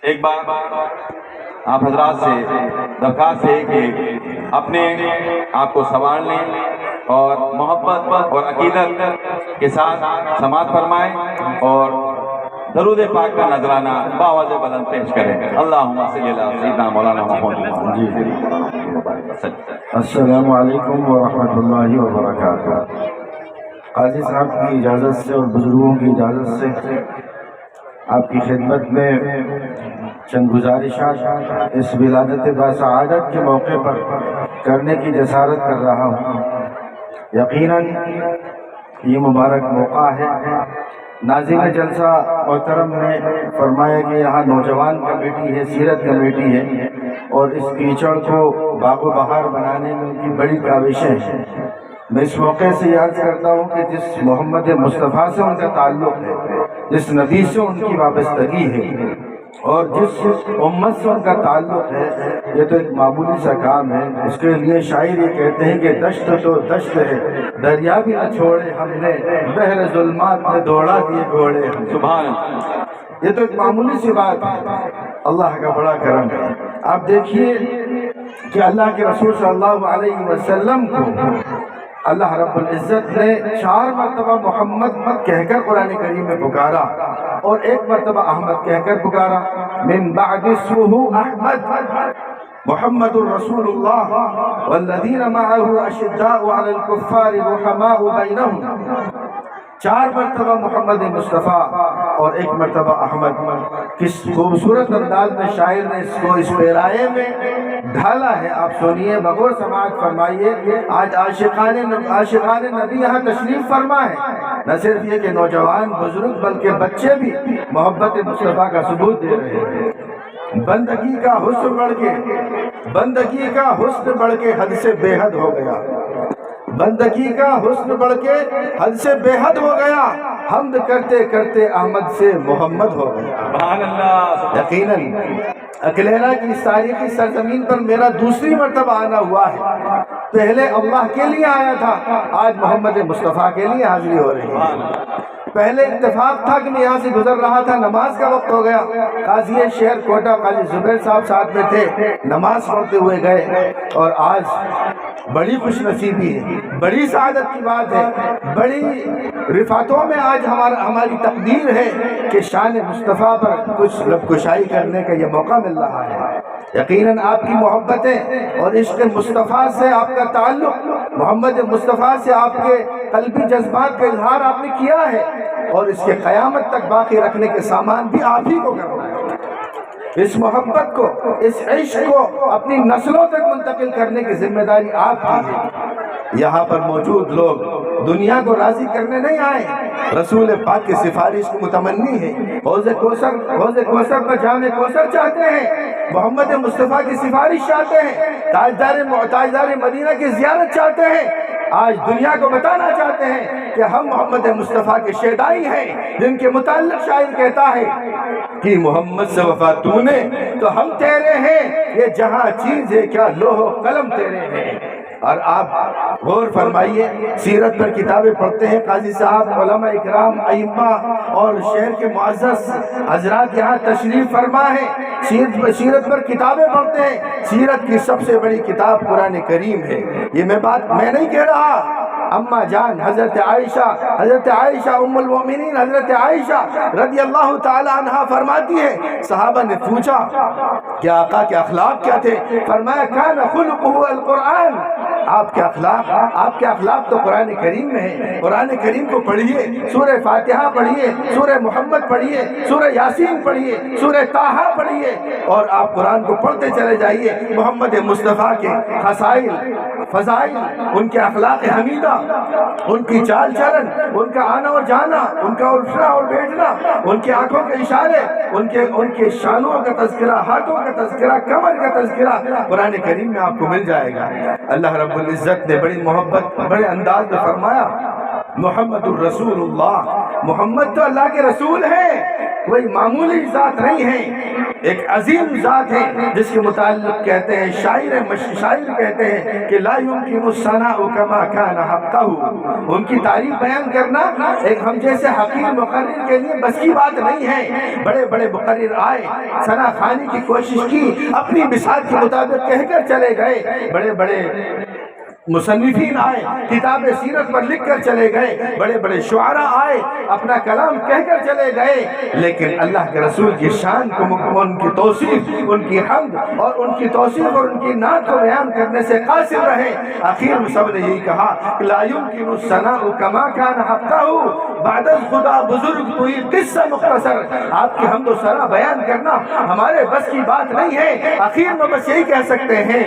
ایک بار آپ حضرات سے درخواست ہے کہ اپنے آپ کو سنبھال لیں اور محبت اور عقیدت کے ساتھ سماعت فرمائیں اور درود پاک کا نذرانہ باواز بلند پیش کریں۔ اللہم صلی علی سیدنا مولانا محمد۔ السلام علیکم ورحمۃ اللہ وبرکاتہ۔ قاضی صاحب کی اجازت سے اور بزرگوں کی اجازت سے آپ کی خدمت میں چند گزارشات اس ولادت باسعادت کے موقع پر کرنے کی جسارت کر رہا ہوں۔ یقیناً یہ مبارک موقع ہے۔ ناظرین جلسہ محترم نے فرمایا کہ یہاں نوجوان کمیٹی ہے، سیرت کمیٹی ہے، اور اس کیچڑ کو باغ و بہار بنانے میں ان کی بڑی کاوشیں ہیں۔ میں اس موقع سے یاد کرتا ہوں کہ جس محمد مصطفیٰ سے ان کا تعلق ہے، جس نبی سے ان کی وابستگی ہے، اور جس امت سے ان کا تعلق ہے، یہ تو ایک معمولی سا کام ہے۔ اس کے لیے شاعر یہ کہتے ہیں کہ دشت تو دشت ہے، دریا بھی نہ چھوڑے ہم نے، بحر ظلمات میں دوڑا دیے گھوڑے ہم۔ سبحان اللہ، یہ تو ایک معمولی سی بات ہے، اللہ کا بڑا کرم ہے۔ آپ دیکھیے کہ اللہ کے رسول صلی اللہ علیہ وسلم کو اللہ رب العزت نے 4 مرتبہ محمد کہہ کر قرآن کریم میں پکارا، اور 1 مرتبہ احمد کہہ کر پکارا۔ من بعد اسمہ احمد محمد الرسول اللہ والذین معه اشداء علی الکفار رحماء بینہم۔ 4 مرتبہ محمد مصطفیٰ اور 1 مرتبہ احمد۔ کس خوبصورت انداز میں شاعر نے اس کو اس پیرائے میں ڈھالا ہے، آپ سنیے، بغور سماعت فرمائیے۔ آج عاشقان نبی یہاں تشریف فرما ہے، نہ صرف یہ کہ نوجوان بزرگ بلکہ بچے بھی محبت مصطفیٰ کا ثبوت دے رہے ہیں۔ بندگی کا حسن بڑھ کے حد سے بے حد ہو گیا، بندگی کا حسن بڑھ کے حد سے بے حد ہو گیا، حمد کرتے کرتے احمد سے محمد ہو گیا۔ سبحان اللہ۔ یقیناً اکلیرا کی اس تاریخی سرزمین پر میرا دوسری مرتبہ آنا ہوا ہے۔ پہلے اللہ کے لیے آیا تھا، آج محمد مصطفیٰ کے لیے حاضری ہو رہی ہے۔ پہلے اتفاق تھا کہ میں یہاں سے گزر رہا تھا، نماز کا وقت ہو گیا، قاضی شہر کوٹہ قاضی زبیر صاحب ساتھ میں تھے، نماز پڑھتے ہوئے گئے، اور آج بڑی خوش نصیبی ہے، بڑی سعادت کی بات ہے، بڑی رفعتوں میں آج ہماری تقدیر ہے کہ شان مصطفیٰ پر کچھ لب کشائی کرنے کا یہ موقع مل رہا ہے۔ یقیناً آپ کی محبتیں اور عشق مصطفیٰ سے آپ کا تعلق، محمد مصطفیٰ سے آپ کے قلبی جذبات کا اظہار آپ نے کیا ہے، اور اس کے قیامت تک باقی رکھنے کے سامان بھی آپ ہی کو کرنا ہے۔ اس محبت کو، اس عشق کو اپنی نسلوں تک منتقل کرنے کی ذمہ داری آپ کی ہے۔ یہاں پر موجود لوگ دنیا کو راضی کرنے نہیں آئے، رسول پاک کی سفارش کو متمنی ہے، حوض کوثر پر جام کوثر چاہتے ہیں، محمد مصطفیٰ کی سفارش چاہتے ہیں، تاجدار مدینہ کی زیارت چاہتے ہیں، آج دنیا کو بتانا چاہتے ہیں کہ ہم محمد مصطفیٰ کے شیدائی ہیں، جن کے متعلق شاعر کہتا ہے کہ محمد سے وفا تو نے تو ہم تیرے ہیں، یہ جہاں چیز ہے کیا لوح و قلم تیرے ہیں۔ اور آپ غور فرمائیے، سیرت پر کتابیں پڑھتے ہیں قاضی صاحب، علماء اکرام، ائمہ اور شہر کے معزز حضرات یہاں تشریف فرما ہے، سیرت پر کتابیں پڑھتے ہیں۔ سیرت کی سب سے بڑی کتاب قرآن کریم ہے۔ یہ بات میں نہیں کہہ رہا، اماں جان حضرت عائشہ ام المومنین حضرت عائشہ رضی اللہ تعالی عنہ فرماتی ہے، صحابہ نے پوچھا کہ آقا کے اخلاق کیا تھے؟ فرمایا کان خلقہ القرآن، آپ کے اخلاق تو قرآن کریم میں ہے۔ قرآن کریم کو پڑھیے، سورہ فاتحہ پڑھیے، سورہ محمد پڑھیے، سورہ یاسین پڑھیے، سورہ طٰہٰ پڑھیے، اور آپ قرآن کو پڑھتے چلے جائیے۔ محمد مصطفیٰ کے خصائل، فضائل، ان کے اخلاق حمیدہ، ان کی چال چلن، ان کا آنا اور جانا، ان کا اٹھنا اور بیٹھنا، ان کی آنکھوں کے اشارے، ان کے شانوں کا تذکرہ، ہاتھوں کا تذکرہ، کمر کا تذکرہ قرآن کریم میں آپ کو مل جائے گا۔ اللہ رب العزت نے بڑی محبت، بڑے انداز میں فرمایا، محمد الرسول اللہ، محمد تو اللہ کے رسول ہیں، کوئی معمولی ذات نہیں ہے۔ ایک عظیم ذات ہے جس کے متعلق کہتے ہیں شاعر کہتے ہیں کہ لا يمكن الثناء كما كان حقه، ان کی تعریف بیان کرنا ایک ہم جیسے حقیر مقرر کے لیے بس کی بات نہیں ہے۔ بڑے بڑے مقرر آئے، ثنا خوانی کی کوشش کی، اپنی بساط کے مطابق کہہ کر چلے گئے، بڑے بڑے مصنفین آئے، کتاب سیرت پر لکھ کر چلے گئے، بڑے بڑے شعراء آئے، اپنا کلام کہہ کر چلے گئے، لیکن اللہ کے رسول کی شان کو، ان کی توصیف، ان کی حمد اور ان کی توصیف اور ان کی نعت کو بیان کرنے سے قاصر رہے۔ آخر میں سب نے یہی کہا کہ لا يمكن الثناء كما كان حقه، بعد خدا بزرگ تو یہ قصہ مختصر، آپ کی حمد و ثنا بیان کرنا ہمارے بس کی بات نہیں ہے۔ آخر میں بس یہی کہہ سکتے ہیں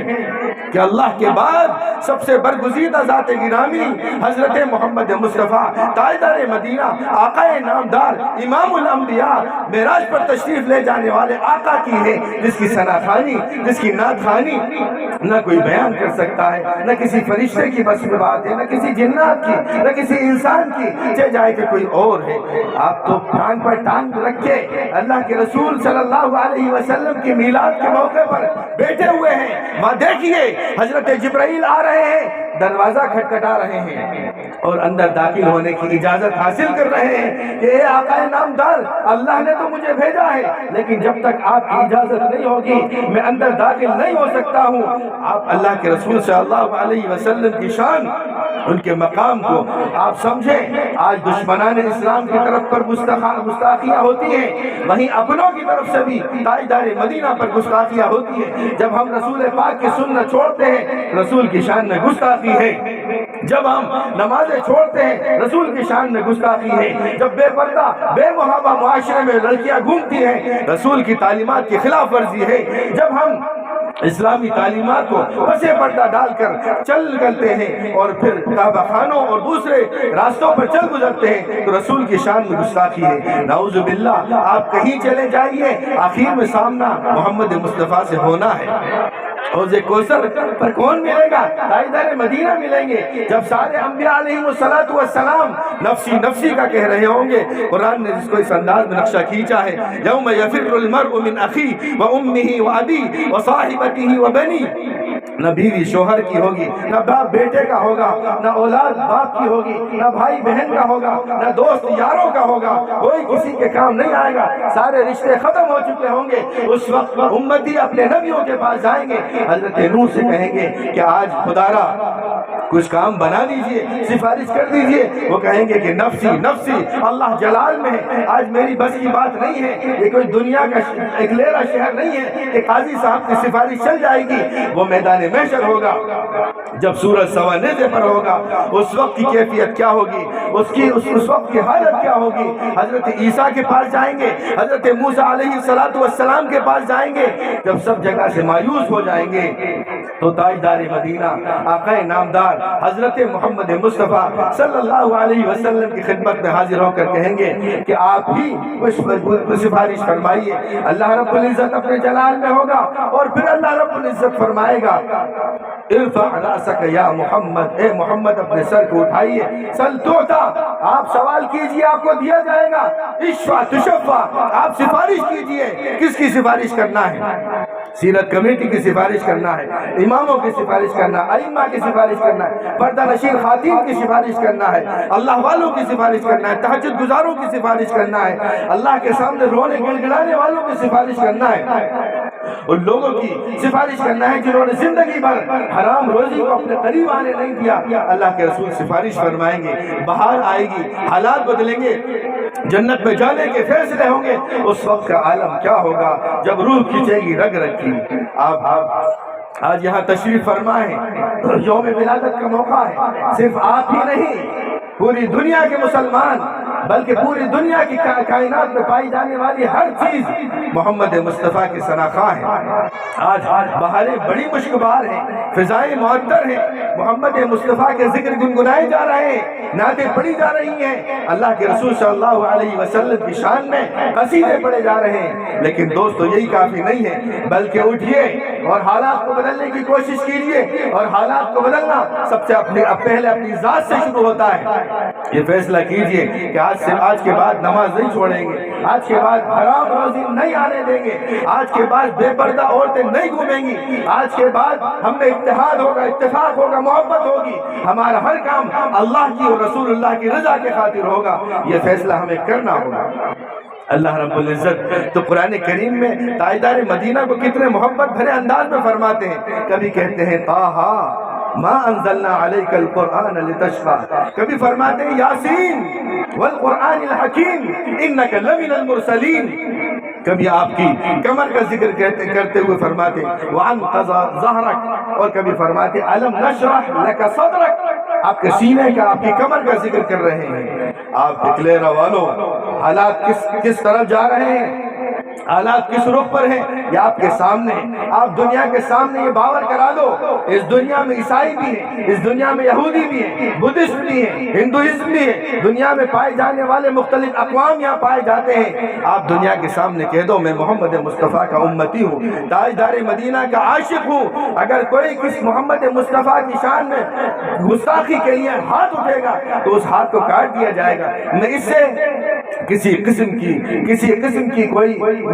کہ اللہ کے بعد سب سے برگزیدہ ذات گرامی حضرت محمد مصطفیٰ تاجدار مدینہ، آقا نامدار، امام الانبیاء، معراج پر تشریف لے جانے والے آقا کی ہے، جس کی ثنا خوانی، جس کی نعت خوانی نہ کوئی بیان کر سکتا ہے، نہ کسی فرشتے کی بس میں بات ہے، نہ کسی جنات کی، نہ کسی انسان کی، چاہے جائے کہ کوئی اور ہے۔ آپ تو ٹانگ پر ٹانگ رکھے اللہ کے رسول صلی اللہ علیہ وسلم کی میلاد کے موقع پر بیٹھے ہوئے ہیں، وہاں دیکھیے حضرت جبرائیل آ رہے ہیں، دروازہ کھٹکھٹا رہے ہیں اور اندر داخل ہونے کی اجازت حاصل کر رہے ہیں کہ اے آقا نامدار، اللہ نے تو مجھے بھیجا ہے، لیکن جب تک آپ کی اجازت نہیں ہوگی میں اندر داخل نہیں ہو سکتا ہوں۔ آپ اللہ کے رسول صلی اللہ علیہ وسلم کی شان، ان کے مقام کو آپ سمجھیں۔ آج دشمنان اسلام کی طرف پر گستاخیاں ہوتی ہیں، وہیں اپنوں کی طرف سے بھی تاجدار مدینہ پر گستاخیاں ہوتی ہیں۔ جب ہم رسول پاک کی سنت چھوڑتے ہیں، رسول کی شان میں گستاخی ہے۔ جب ہم نمازیں چھوڑتے ہیں، رسول کی شان میں گستاخی ہے۔ جب بے پردہ بے محابہ معاشرے میں لڑکیاں گھومتی ہیں، رسول کی تعلیمات کی خلاف ورزی ہے۔ جب ہم اسلامی تعلیمات کو پسے پردہ ڈال کر چل نکلتے ہیں اور پھر کعبہ خانوں اور دوسرے راستوں پر چل گزرتے ہیں، تو رسول کی شان میں گستاخی ہے۔ نعوذ باللہ، آپ کہیں چلے جائیے، آخر میں سامنا محمد مصطفیٰ سے ہونا ہے۔ حوض کوثر پر کون ملے گا؟ تاجدار مدینہ ملیں گے۔ جب سارے انبیاء علیہ السلام نفسی نفسی کا کہہ رہے ہوں گے، قرآن نے جس کو اس انداز میں نقشہ کھینچا ہے، یوم یفر المرء من اخی و امہ و ابی و صاحبتہ و بنی، نہ بیوی شوہر کی ہوگی، نہ باپ بیٹے کا ہوگا، نہ اولاد باپ کی ہوگی، نہ بھائی بہن کا ہوگا، نہ دوست یاروں کا ہوگا، کوئی کسی کے کام نہیں آئے گا، سارے رشتے ختم ہو چکے ہوں گے۔ اس وقت امتی اپنے نبیوں کے پاس جائیں گے، حضرت نوح سے کہیں گے کہ آج خدا را کچھ کام بنا دیجئے، سفارش کر دیجئے۔ وہ کہیں گے کہ نفسی نفسی، اللہ جلال میں ہے، آج میری بس کی بات نہیں ہے، یہ کوئی دنیا کا ایک لیرا شہر نہیں ہے کہ قاضی صاحب کی سفارش چل جائے گی۔ وہ میدان محشر ہوگا، جب سورج سوا نیزے پر ہوگا، اس وقت کی کیفیت کیا ہوگی، اس وقت کی حالت کیا ہوگی۔ حضرت عیسیٰ کے پاس جائیں گے، حضرت موسیٰ علیہ السلام کے پاس جائیں گے، جب سب جگہ سے مایوس ہو جائیں گے تو تاجدار مدینہ، آقا نامدار حضرت محمد مصطفیٰ صلی اللہ علیہ وسلم کی خدمت میں حاضر ہو کر کہیں گے کہ آپ ہی سفارش فرمائیے۔ اللہ رب العزت اپنے جلال میں ہوگا اور پھر اللہ رب العزت فرمائے گا ارفع رأسک یا محمد، اے محمد اپنے سر کو اٹھائیے، سل توتا، آپ سوال کیجئے آپ کو دیا جائے گا، اشفع تشفع، آپ سفارش کیجئے۔ کس کی سفارش کرنا ہے؟ سیرت کمیٹی کی سفارش کرنا ہے، اماموں کی سفارش کرنا ہے، ائمہ کی سفارش کرنا ہے، پردہ نشین خواتین کی سفارش کرنا ہے، اللہ والوں کی سفارش کرنا ہے، تہجد گزاروں کی سفارش کرنا ہے، اللہ کے سامنے رونے گڑگڑانے والوں کی سفارش کرنا ہے، ان لوگوں کی سفارش کرنا ہے جنہوں نے زندگی بھر حرام روزی کو اپنے قریب آنے نہیں دیا۔ اللہ کے رسول سفارش فرمائیں گے، بہار آئے گی، حالات بدلیں گے، جنت میں جانے کے فیصلے ہوں گے۔ اس وقت کا عالم کیا ہوگا جب روح کھینچے گی رگ رگ کی۔ آپ آج یہاں تشریف فرمائیں، یوم ولادت کا موقع ہے، صرف آپ ہی نہیں، پوری دنیا کے مسلمان بلکہ پوری دنیا کی کائنات میں پائی جانے والی ہر چیز محمد مصطفیٰ کی شناخواہ ہے۔ آج بہاریں بڑی مشکبار ہیں، فضائیں معطر ہیں، محمد مصطفیٰ کے ذکر گنگنائے جا رہے ہیں، نعتیں پڑھی جا رہی ہیں، اللہ کے رسول صلی اللہ علیہ وسلم کی شان میں قصیدے پڑھے جا رہے ہیں۔ لیکن دوستو یہی کافی نہیں ہے، بلکہ اٹھیے اور حالات کو بدلنے کی کوشش کیجیے، اور حالات کو بدلنا سب سے پہلے اپنی ذات سے شروع ہوتا ہے۔ یہ فیصلہ کیجیے کہ آج کے بعد نماز نہیں چھوڑیں گے، آج کے بعد حرام روزی نہیں آنے دیں گے، آج کے بعد بے پردہ عورتیں نہیں گھومیں گی، آج کے بعد ہم میں اتحاد ہوگا، اتفاق ہوگا، محبت ہوگی، ہمارا ہر کام اللہ کی اور رسول اللہ کی رضا کے خاطر ہوگا۔ یہ فیصلہ ہمیں کرنا ہوگا۔ اللہ رب العزت تو قرآن کریم میں تاجدار مدینہ کو کتنے محبت بھرے انداز میں فرماتے ہیں۔ کبھی کہتے ہیں طٰہٰ ما انزلنا علیک القرآن لتشقیٰ، کبھی فرماتے ہیں یاسین والقرآن الحکیم انک لمن المرسلین، کبھی آپ کی کمر کا ذکر کرتے ہوئے فرماتے وعنقض ظہرک، اور کبھی فرماتے الم نشرح لک صدرک، آپ کے سینے کا، آپ کی کمر کا ذکر کر رہے ہیں۔ آپ اکلیرا والو، حالات کس طرف جا رہے ہیں، حالات کس رخ پر ہیں، یہ آپ کے سامنے، آپ دنیا کے سامنے یہ باور کرا دو، اس دنیا میں عیسائی بھی ہیں، اس دنیا میں یہودی بھی ہیں، بدھسٹ بھی ہیں، ہندوازم بھی ہیں، دنیا میں پائے جانے والے مختلف اقوام یہاں پائے جاتے ہیں۔ آپ دنیا کے سامنے کہہ دو میں محمد مصطفیٰ کا امتی ہوں، تاجدار مدینہ کا عاشق ہوں۔ اگر کوئی کس محمد مصطفیٰ کی شان میں گستاخی کے لیے ہاتھ اٹھے گا تو اس ہاتھ کو کاٹ دیا جائے گا۔ میں اس سے کسی قسم کی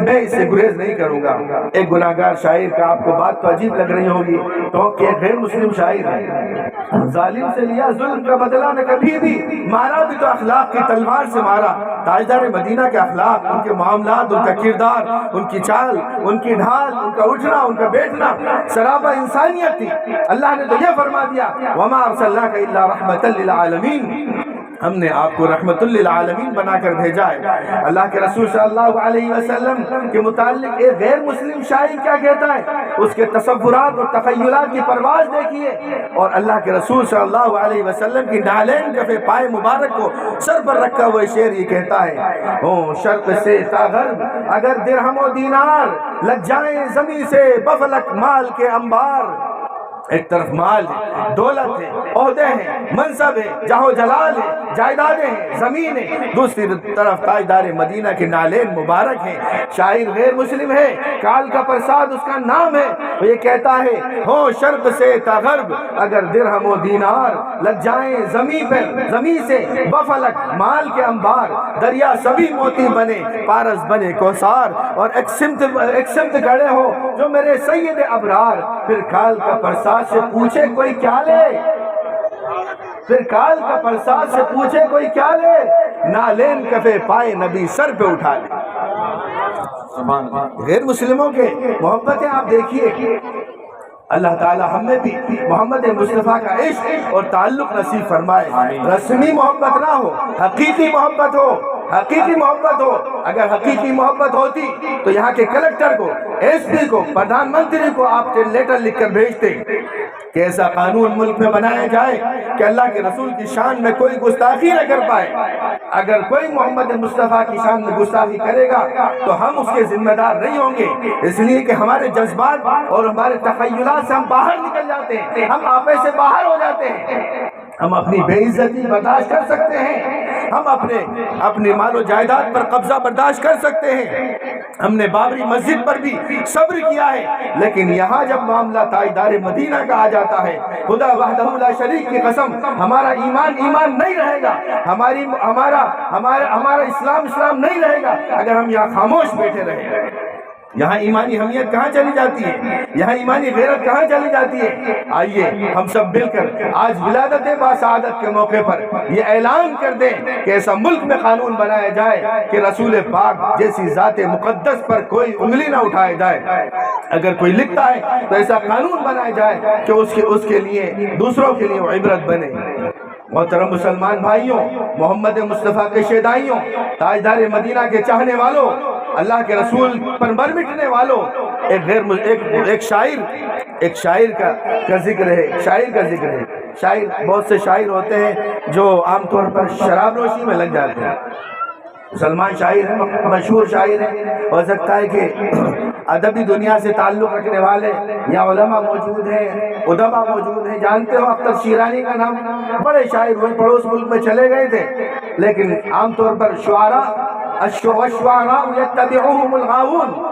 میں اس سے گریز نہیں کروں گا۔ ایک گناہگار شاعر کا، آپ کو بات تو عجیب لگ رہی ہوگی، تو کہ غیر مسلم شاعر ہے، ظالم سے لیا ظلم کا بدلہ نہ کبھی بھی، مارا بھی تو اخلاق کی تلوار سے مارا۔ تاجدار مدینہ کے اخلاق، ان کے معاملات، ان کا کردار، ان کی چال، ان کی ڈھال، ان کا اٹھنا، ان کا بیٹھنا سراپا انسانیت تھی۔ اللہ نے تو یہ فرما دیا وما ارسلناک الا رحمۃ للعالمین، ہم نے آپ کو رحمت للعالمین بنا کر بھیجا ہے۔ اللہ کے رسول صلی اللہ علیہ وسلم کے متعلق ایک غیر مسلم شاعر کیا کہتا ہے، اس کے تصورات اور تخیلات کی پرواز دیکھیے، اور اللہ کے رسول صلی اللہ علیہ وسلم کی نعلین کف پائے مبارک کو سر پر رکھا ہوا شعر یہ کہتا ہے شرق سے تا غرب اگر درہم و دینار لگ جائیں زمین سے بفلک مال کے انبار، ایک طرف مال ہے، دولت ہے، عہدے ہیں، منصب ہے، جاہ و جلال ہے، جائیدادیں ہیں، زمین ہے، دوسری طرف تاجدار مدینہ کے نالین مبارک ہیں۔ شاعر غیر مسلم ہے، کال کا پرساد اس کا نام ہے، وہ یہ کہتا ہے ہو شرق سے تا غرب اگر درہم و دینار لگ جائیں زمین سے بفلک مال کے انبار، دریا سبھی موتی بنے پارس بنے کوثار، اور ایک سمت گڑے ہو جو میرے سید ابرار، پھر کال کا پرساد سے پوچھے کوئی کیا لے، پھر کال کا پرساد سے پوچھے کوئی کیا لے، نالین کفے پائے نبی سر پہ اٹھا لے۔ غیر مسلموں کے محبتیں آپ دیکھیے، اللہ تعالی ہمیں بھی محمد مصطفیٰ کا عشق اور تعلق نصیب فرمائے۔ رسمی محبت نہ ہو، حقیقی محبت ہو، حقیقی محبت ہو۔ اگر حقیقی محبت ہوتی تو یہاں کے کلکٹر کو، ایس پی کو، پردھان منتری کو آپ لیٹر لکھ کر بھیجتے کہ ایسا قانون ملک میں بنایا جائے کہ اللہ کے رسول کی شان میں کوئی گستاخی نہ کر پائے۔ اگر کوئی محمد مصطفیٰ کی شان میں گستاخی کرے گا تو ہم اس کے ذمہ دار نہیں ہوں گے، اس لیے کہ ہمارے جذبات اور ہمارے تخیلات سے ہم باہر نکل جاتے ہیں، ہم آپے سے باہر ہو جاتے ہیں۔ ہم اپنی بے عزتی برداشت کر سکتے ہیں، ہم اپنے مال و جائیداد پر قبضہ برداشت کر سکتے ہیں، ہم نے بابری مسجد پر بھی صبر کیا ہے، لیکن یہاں جب معاملہ تاجدار مدینہ کا آ جاتا ہے، خدا وحدہ لا شریک کی قسم ہمارا ایمان نہیں رہے گا، ہمارا اسلام نہیں رہے گا اگر ہم یہاں خاموش بیٹھے رہیں۔ یہاں ایمانی حمیت کہاں چلی جاتی ہے، یہاں ایمانی غیرت کہاں چلی جاتی ہے۔ آئیے ہم سب مل کر آج ولادت باسعادت کے موقع پر یہ اعلان کر دیں کہ ایسا ملک میں قانون بنایا جائے کہ رسول پاک جیسی ذات مقدس پر کوئی انگلی نہ اٹھائے جائے۔ اگر کوئی لکھتا ہے تو ایسا قانون بنایا جائے کہ اس کے لیے دوسروں کے لیے وہ عبرت بنے۔ محترم مسلمان بھائیوں، محمد مصطفیٰ کے شیدائیوں، تاجدار مدینہ کے چاہنے والوں، اللہ کے رسول پر مر مٹنے والوں، ایک شاعر کا ذکر ہے، شاعر بہت سے شاعر ہوتے ہیں جو عام طور پر شراب نوشی میں لگ جاتے ہیں۔ مسلمان شاعر ہیں، مشہور شاعر ہیں، ہو سکتا ہے کہ ادبی دنیا سے تعلق رکھنے والے یا علماء موجود ہیں، ادبا موجود ہیں۔ جانتے ہو اختر شیرانی کا نام، بڑے شاعر ہوئے، پڑوس ملک میں چلے گئے تھے، لیکن عام طور پر شعراء یتبعوہم الغاوون،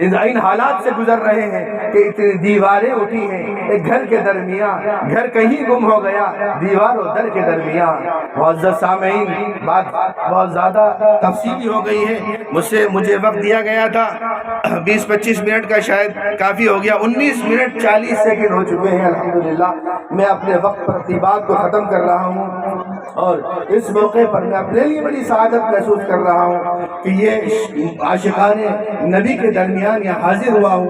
ان حالات سے گزر رہے ہیں کہ اتنی دیواریں اٹھی ہیں ایک گھر کے درمیان، گھر کہیں گم ہو گیا دیوار و در کے درمیان۔ معزز سامعین، بات بہت زیادہ تفصیلی ہو گئی ہے، مجھے وقت دیا گیا تھا 20-25 منٹ کا، شاید کافی ہو گیا، 19 منٹ 40 سیکنڈ ہو چکے ہیں۔ الحمدللہ میں اپنے وقت پر اپنی بات کو ختم کر رہا ہوں، اور اس موقع پر میں اپنے لیے بڑی سعادت محسوس کر رہا ہوں کہ یہ عاشقان نبی کے درمیان یہاں حاضر ہوا ہوں۔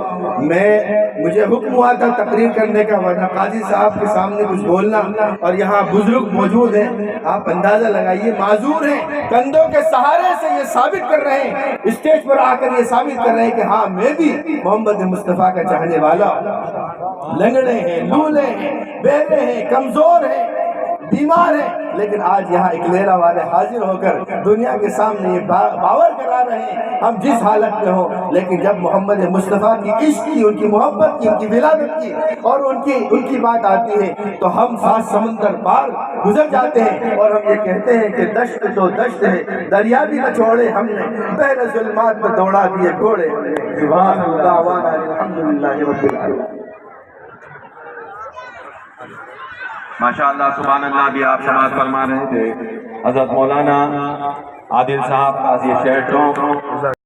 مجھے حکم ہوا تھا تقریر کرنے کا، ورنہ قاضی صاحب کے سامنے کچھ بولنا، اور یہاں بزرگ موجود ہیں، آپ اندازہ لگائیے، معذور ہیں، کندھوں کے سہارے سے یہ ثابت کر رہے ہیں، اسٹیج پر آ کر یہ ثابت کر رہے ہیں کہ ہاں میں بھی محمد مصطفیٰ کا چاہنے والا ہوں۔ لنگڑے ہیں، لولے ہیں، بہرے ہیں، کمزور ہیں، بیمار ہیں، لیکن آج یہاں اکلیرا والے حاضر ہو کر دنیا کے سامنے یہ باور کرا رہے ہیں ہم جس حالت میں ہوں، لیکن جب محمد مصطفیٰ کی عشق کی، ان کی محبت کی، ان کی ولادت کی اور ان کی بات آتی ہے تو ہم 7 سمندر پار گزر جاتے ہیں، اور ہم یہ کہتے ہیں کہ دشت تو دشت ہے، دریا بھی نہ چھوڑے ہم نے، بحر ظلمات میں دوڑا دیے گھوڑے ہم نے۔ سبحان اللہ وانا الحمدللہ رب العالمین۔ ماشاءاللہ سبحان اللہ بھی آپ سماعت فرما رہے تھے حضرت مولانا عادل صاحب قاضی شہر ٹونک۔